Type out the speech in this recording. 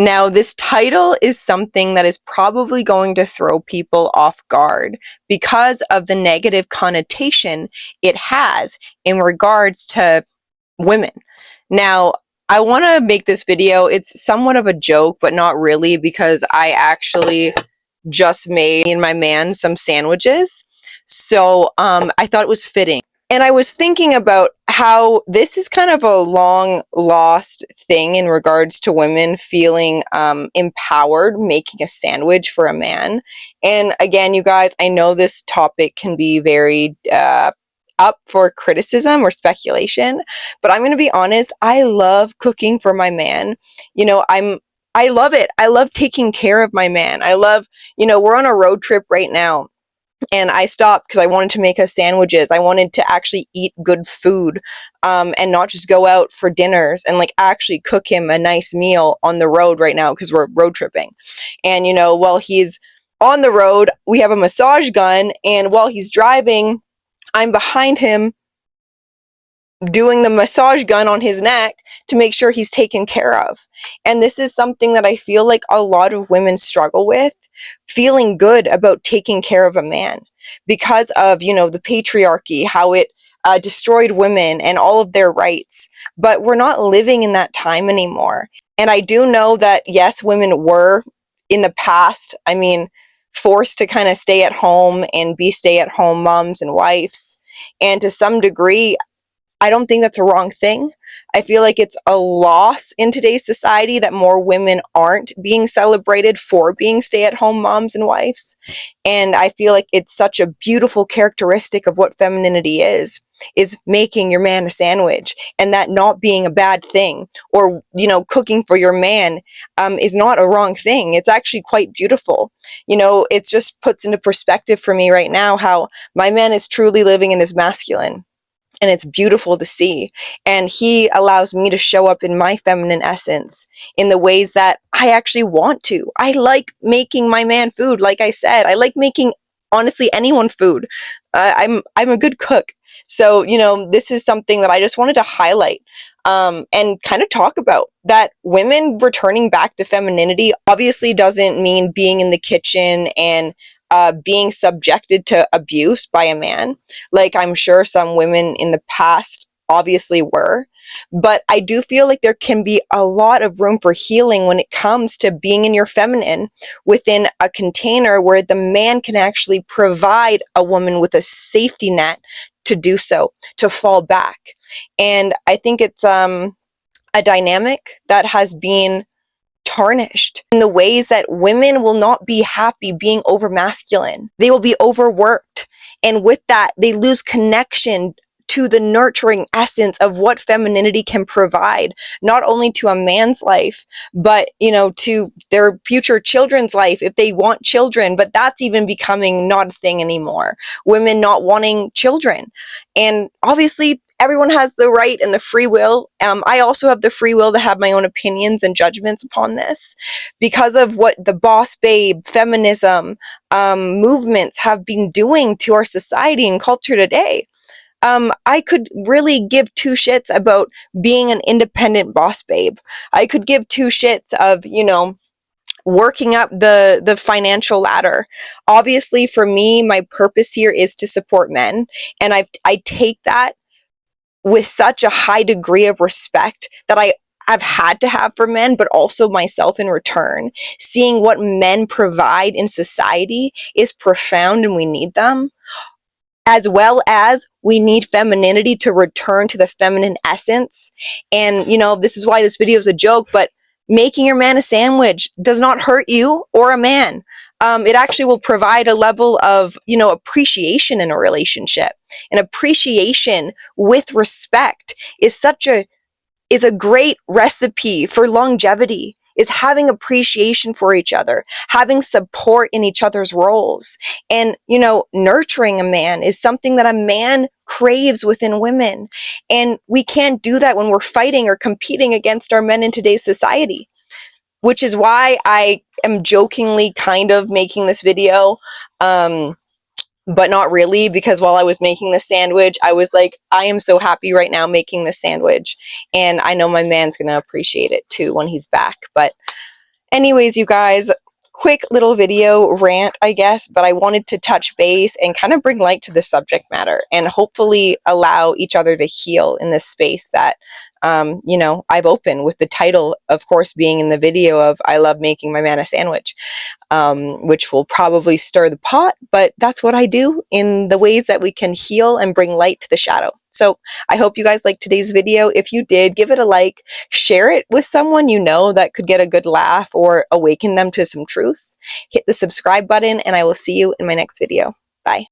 Now, this title is something that is probably going to throw people off guard because of the negative connotation it has in regards to women. Now, I want to make this video, it's somewhat of a joke, but not really, because I actually just made me and my man some sandwiches. So I thought it was fitting. And I was thinking about how this is kind of a long lost thing in regards to women feeling empowered making a sandwich for a man. And again, you guys, I know this topic can be very up for criticism or speculation, but I'm going to be honest, I love cooking for my man. You know, I love it. I love taking care of my man. I love, we're on a road trip right now, and I stopped because I wanted to make us sandwiches. I wanted to actually eat good food, and not just go out for dinners, and like actually cook him a nice meal on the road right now because we're road tripping. And while he's on the road, we have a massage gun, and while he's driving, I'm behind him doing the massage gun on his neck to make sure he's taken care of. And this is something that I feel like a lot of women struggle with, feeling good about taking care of a man because of, the patriarchy, how it destroyed women and all of their rights. But we're not living in that time anymore. And I do know that, yes, women were in the past, forced to kind of stay at home and be stay-at-home moms and wives. And to some degree, I don't think that's a wrong thing. I feel like it's a loss in today's society that more women aren't being celebrated for being stay-at-home moms and wives. And I feel like it's such a beautiful characteristic of what femininity is making your man a sandwich, and that not being a bad thing, or, cooking for your man is not a wrong thing. It's actually quite beautiful. It just puts into perspective for me right now how my man is truly living in his masculine. And it's beautiful to see. And he allows me to show up in my feminine essence in the ways that I actually want to. I like making my man food. Like I said, I like making, honestly, anyone food. I'm a good cook. So, this is something that I just wanted to highlight, and kind of talk about, that women returning back to femininity obviously doesn't mean being in the kitchen and being subjected to abuse by a man, like I'm sure some women in the past obviously were. But I do feel like there can be a lot of room for healing when it comes to being in your feminine within a container where the man can actually provide a woman with a safety net to do so, to fall back. And I think it's a dynamic that has been tarnished in the ways that women will not be happy being over masculine. They will be overworked. And with that, they lose connection to the nurturing essence of what femininity can provide, not only to a man's life, but, to their future children's life if they want children. But that's even becoming not a thing anymore. Women not wanting children. And obviously, everyone has the right and the free will. I also have the free will to have my own opinions and judgments upon this because of what the boss babe, feminism, movements have been doing to our society and culture today. I could really give two shits about being an independent boss babe. I could give two shits of, working up the financial ladder. Obviously, for me, my purpose here is to support men. And I take that with such a high degree of respect that I've had to have for men, but also myself in return. Seeing what men provide in society is profound, and we need them. As well as we need femininity to return to the feminine essence. And, this is why this video is a joke, but making your man a sandwich does not hurt you or a man. It actually will provide a level of, appreciation in a relationship. And appreciation with respect is a great recipe for longevity, is having appreciation for each other, having support in each other's roles. And, nurturing a man is something that a man craves within women. And we can't do that when we're fighting or competing against our men in today's society, which is why I am jokingly kind of making this video. But not really, because while I was making the sandwich, I was like, I am so happy right now making this sandwich. And I know my man's going to appreciate it too when he's back. But Anyways, you guys, quick little video rant, I guess, but I wanted to touch base and kind of bring light to this subject matter and hopefully allow each other to heal in this space that, I've opened with the title, of course, being in the video of I love making my man a sandwich, which will probably stir the pot, but that's what I do in the ways that we can heal and bring light to the shadow. So I hope you guys liked today's video. If you did, give it a like, share it with someone you know that could get a good laugh or awaken them to some truths. Hit the subscribe button, and I will see you in my next video. Bye.